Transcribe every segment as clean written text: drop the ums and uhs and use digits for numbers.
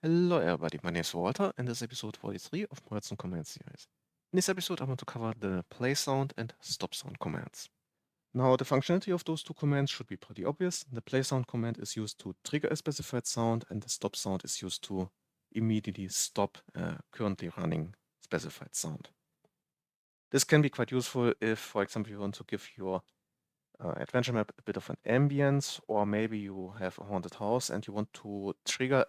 Hello everybody, my name is Walter and this is episode 43 of Redstone Commands Series. In this episode I want to cover the playsound and stopsound commands. Now the functionality of those two commands should be pretty obvious. The playsound command is used to trigger a specified sound and the stopsound is used to immediately stop a currently running specified sound. This can be quite useful if, for example, you want to give your adventure map a bit of an ambience, or maybe you have a haunted house and you want to trigger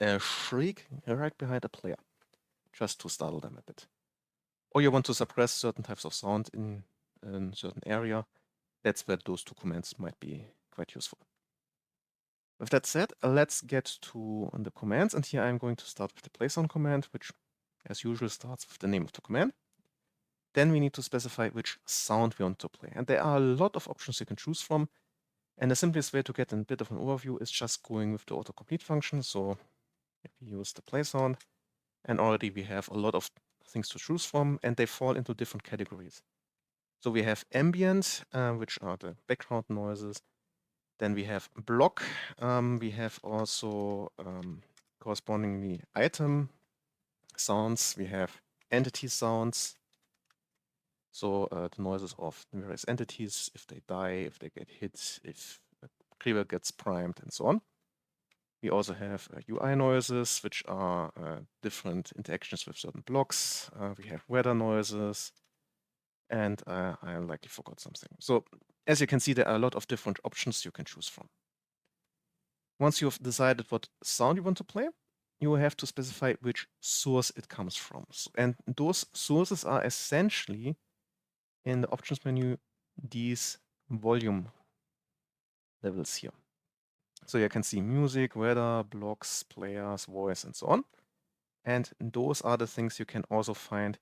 a shriek right behind a player, just to startle them a bit. Or you want to suppress certain types of sound in a certain area. That's where those two commands might be quite useful. With that said, let's get to the commands, and here I'm going to start with the playsound command, which as usual starts with the name of the command. Then we need to specify which sound we want to play. And there are a lot of options you can choose from. And the simplest way to get a bit of an overview is just going with the autocomplete function. So if we use the play sound, and already we have a lot of things to choose from, and they fall into different categories. So we have ambient, which are the background noises. Then we have block. We have also correspondingly item sounds. We have entity sounds. So the noises of various entities, if they die, if they get hit, if a creeper gets primed, and so on. We also have UI noises, which are different interactions with certain blocks. We have weather noises, and I likely forgot something. So as you can see, there are a lot of different options you can choose from. Once you've decided what sound you want to play, you will have to specify which source it comes from. And those sources are essentially in the options menu these volume levels here. So you can see music, weather, blocks, players, voice, and so on. And those are the things you can also find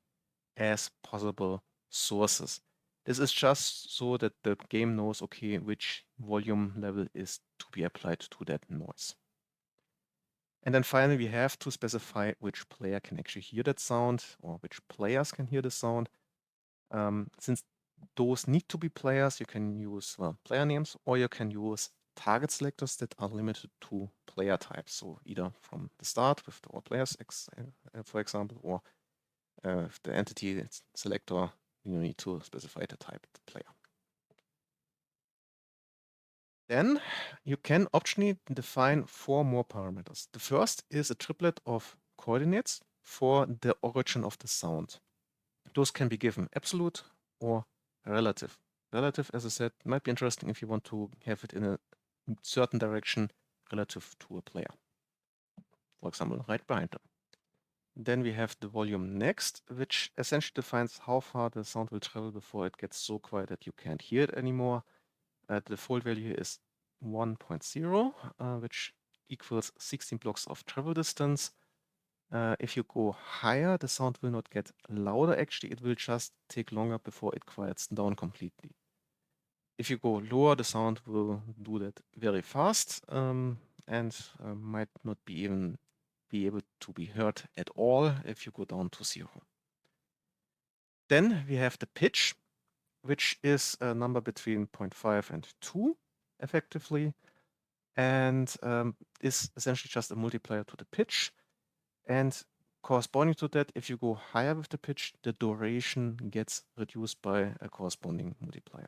as possible sources. This is just so that the game knows, okay, which volume level is to be applied to that noise. And then finally, we have to specify which player can actually hear that sound or which players can hear the sound. Since those need to be players, you can use player names, or you can use target selectors that are limited to player types. So either from the start with the all players, for example, or if the entity selector, you need to specify the type of the player. Then you can optionally define 4 more parameters. The first is a triplet of coordinates for the origin of the sound. Those can be given absolute or relative. Relative, as I said, might be interesting if you want to have it in a certain direction relative to a player. For example, right behind them. Then we have the volume next, which essentially defines how far the sound will travel before it gets so quiet that you can't hear it anymore. The default value is 1.0, which equals 16 blocks of travel distance. If you go higher, the sound will not get louder. Actually, it will just take longer before it quiets down completely. If you go lower, the sound will do that very fast and might not be able to be heard at all if you go down to 0. Then we have the pitch, which is a number between 0.5 and 2, effectively, and is essentially just a multiplier to the pitch. And corresponding to that, if you go higher with the pitch, the duration gets reduced by a corresponding multiplier.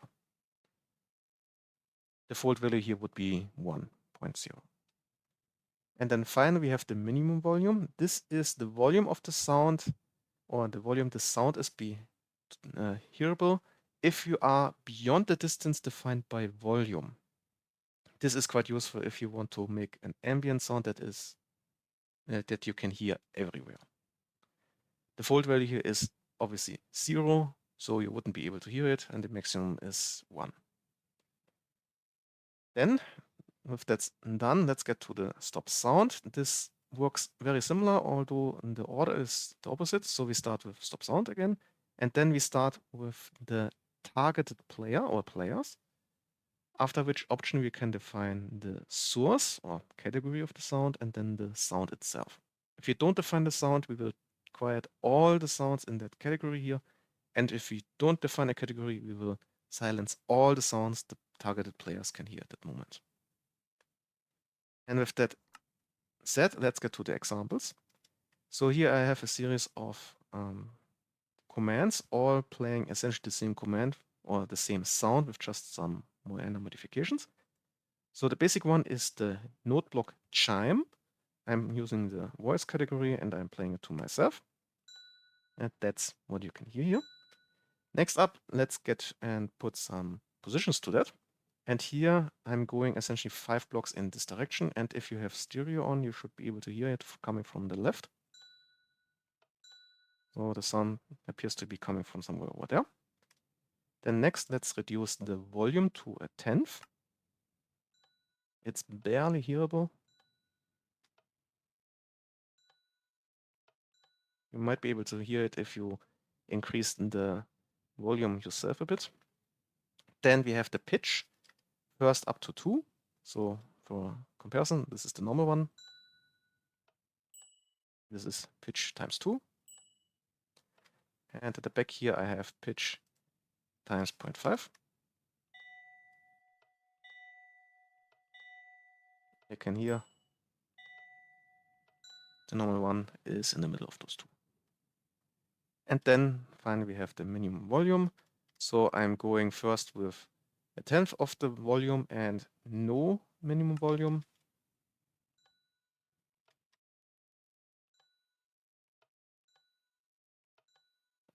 Default value here would be 1.0. And then finally, we have the minimum volume. This is the volume of the sound, or the volume the sound is hearable if you are beyond the distance defined by volume. This is quite useful if you want to make an ambient sound that you can hear everywhere. Default value here is obviously 0, so you wouldn't be able to hear it, and the maximum is 1. Then, with that done, let's get to the stop sound. This works very similar, although the order is the opposite. So we start with stop sound again, and then we start with the targeted player or players, after which option we can define the source or category of the sound and then the sound itself. If you don't define the sound, we will quiet all the sounds in that category here. And if we don't define a category, we will silence all the sounds the targeted players can hear at that moment. And with that said, let's get to the examples. So here I have a series of commands, all playing essentially the same command or the same sound with just some minor modifications. So the basic one is the note block chime. I'm using the voice category and I'm playing it to myself. And that's what you can hear here. Next up, let's get and put some positions to that. And here I'm going essentially 5 blocks in this direction. And if you have stereo on, you should be able to hear it coming from the left. So the sound appears to be coming from somewhere over there. Then next, let's reduce the volume to 1/10. It's barely hearable. You might be able to hear it if you increase the volume yourself a bit. Then we have the pitch, first up to 2. So for comparison, this is the normal one. This is pitch times 2. And at the back here, I have pitch times 0.5. You can hear the normal one is in the middle of those two. And then finally, we have the minimum volume. So I'm going first with 1/10 of the volume and no minimum volume.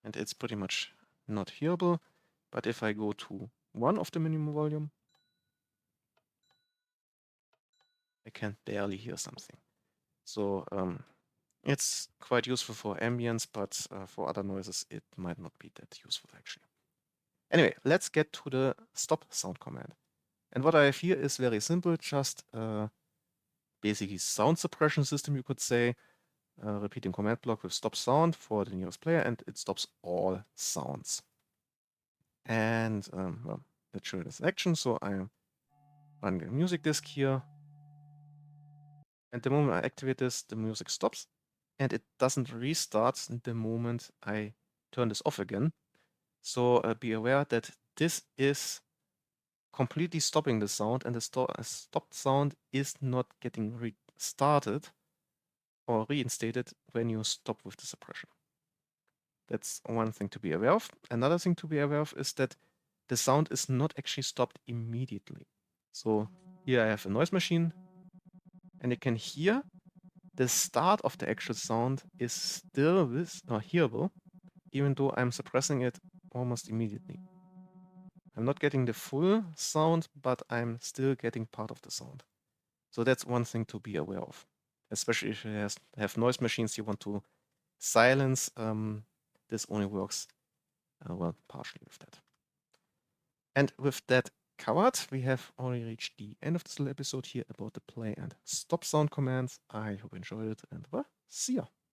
And it's pretty much not hearable. But if I go to 1 of the minimum volume, I can barely hear something. So it's quite useful for ambience, but for other noises, it might not be that useful actually. Anyway, let's get to the stop sound command. And what I have here is very simple, just basically sound suppression system, you could say. Repeating command block with stop sound for the nearest player, and it stops all sounds. And well, let's show this in action. So I'm running a music disk here. And the moment I activate this, the music stops. And it doesn't restart the moment I turn this off again. So be aware that this is completely stopping the sound, and the stopped sound is not getting restarted or reinstated when you stop with the suppression. That's one thing to be aware of. Another thing to be aware of is that the sound is not actually stopped immediately. So here I have a noise machine, and you can hear the start of the actual sound is still hearable, even though I'm suppressing it almost immediately. I'm not getting the full sound, but I'm still getting part of the sound. So that's one thing to be aware of. Especially if you have noise machines you want to silence, this only works, well, partially with that. And with that covered, we have already reached the end of this little episode here about the play and stop sound commands. I hope you enjoyed it, and well, see ya.